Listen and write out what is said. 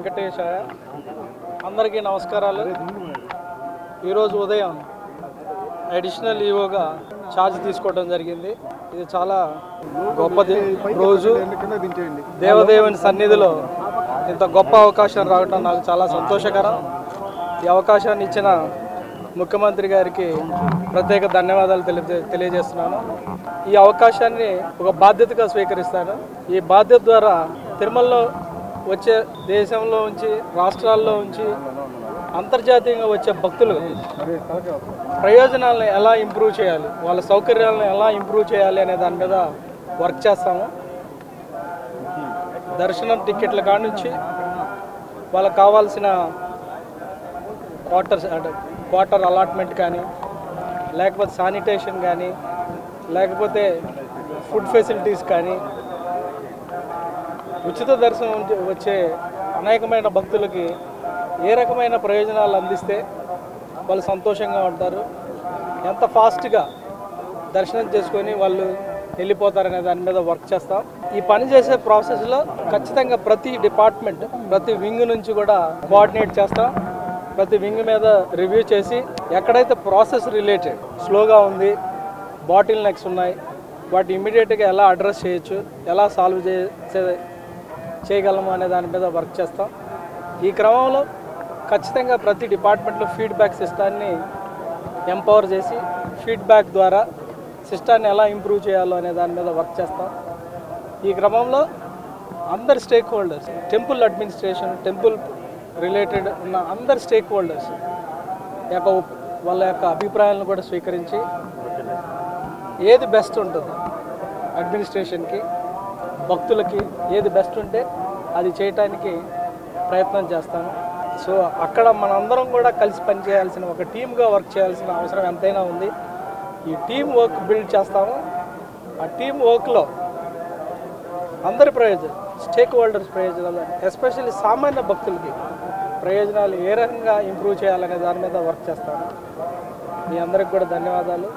వెంకటేశాయ అందరికీ నమస్కారాలు. ఈరోజు ఉదయం అడిషనల్ ఈవోగా ఛార్జ్ తీసుకోవడం జరిగింది. ఇది చాలా గొప్పది రోజు. దేవదేవుని సన్నిధిలో ఇంత గొప్ప అవకాశం రావడం నాకు చాలా సంతోషకరం. ఈ అవకాశాన్ని ఇచ్చిన ముఖ్యమంత్రి గారికి ప్రత్యేక ధన్యవాదాలు తెలియజేస్తున్నాను. ఈ అవకాశాన్ని ఒక బాధ్యతగా స్వీకరిస్తాను. ఈ బాధ్యత ద్వారా తిరుమలలో వచ్చే దేశంలో ఉంచి రాష్ట్రాల్లో ఉంచి అంతర్జాతీయంగా వచ్చే భక్తులు ప్రయోజనాలను ఎలా ఇంప్రూవ్ చేయాలి, వాళ్ళ సౌకర్యాలను ఎలా ఇంప్రూవ్ చేయాలి అనే దాని మీద వర్క్ చేస్తాము. దర్శనం టికెట్ల కాడ నుంచి వాళ్ళకి కావాల్సిన క్వార్టర్ అలాట్మెంట్ కానీ, లేకపోతే శానిటేషన్ కానీ, లేకపోతే ఫుడ్ ఫెసిలిటీస్ కానీ, ఉచిత దర్శనం వచ్చే అనేకమైన భక్తులకి ఏ రకమైన ప్రయోజనాలు అందిస్తే వాళ్ళు సంతోషంగా ఉంటారు, ఎంత ఫాస్ట్గా దర్శనం చేసుకొని వాళ్ళు వెళ్ళిపోతారనే దాని మీద వర్క్ చేస్తాం. ఈ పని చేసే ప్రాసెస్లో ఖచ్చితంగా ప్రతి డిపార్ట్మెంట్, ప్రతి వింగ్ నుంచి కూడా కోఆర్డినేట్ చేస్తాం. ప్రతి వింగ్ మీద రివ్యూ చేసి ఎక్కడైతే ప్రాసెస్ రిలేటెడ్ స్లోగా ఉంది, బాటిల్ నెక్స్ ఉన్నాయి, వాటి ఇమ్మీడియట్గా ఎలా అడ్రస్ చేయొచ్చు, ఎలా సాల్వ్ చేయగలము అనే దాని మీద వర్క్ చేస్తాం. ఈ క్రమంలో ఖచ్చితంగా ప్రతి డిపార్ట్మెంట్లో ఫీడ్బ్యాక్ సిస్టాన్ని ఎంపవర్ చేసి ఫీడ్బ్యాక్ ద్వారా సిస్టాన్ని ఎలా ఇంప్రూవ్ చేయాలో అనే దాని మీద వర్క్ చేస్తాం. ఈ క్రమంలో అందరు stake holders, temple administration, temple related ఉన్న అందరు స్టేక్ హోల్డర్స్ వాళ్ళ యొక్క అభిప్రాయాలను కూడా స్వీకరించి ఏది బెస్ట్ ఉంటుందో అడ్మినిస్ట్రేషన్కి, భక్తులకి ఏది బెస్ట్ ఉంటే అది చేయటానికి ప్రయత్నం చేస్తాను. సో అక్కడ మనందరం కూడా కలిసి పనిచేయాల్సిన, ఒక టీమ్గా వర్క్ చేయాల్సిన అవసరం ఎంతైనా ఉంది. ఈ టీం వర్క్ బిల్డ్ చేస్తాము. ఆ టీం వర్క్లో అందరి ప్రయోజనం, స్టేక్ హోల్డర్స్ ప్రయోజనాలు, ఎస్పెషల్లీ సామాన్య భక్తులకి ప్రయోజనాలు ఏ రకంగా ఇంప్రూవ్ చేయాలనే దాని మీద వర్క్ చేస్తాను. మీ అందరికి కూడా ధన్యవాదాలు.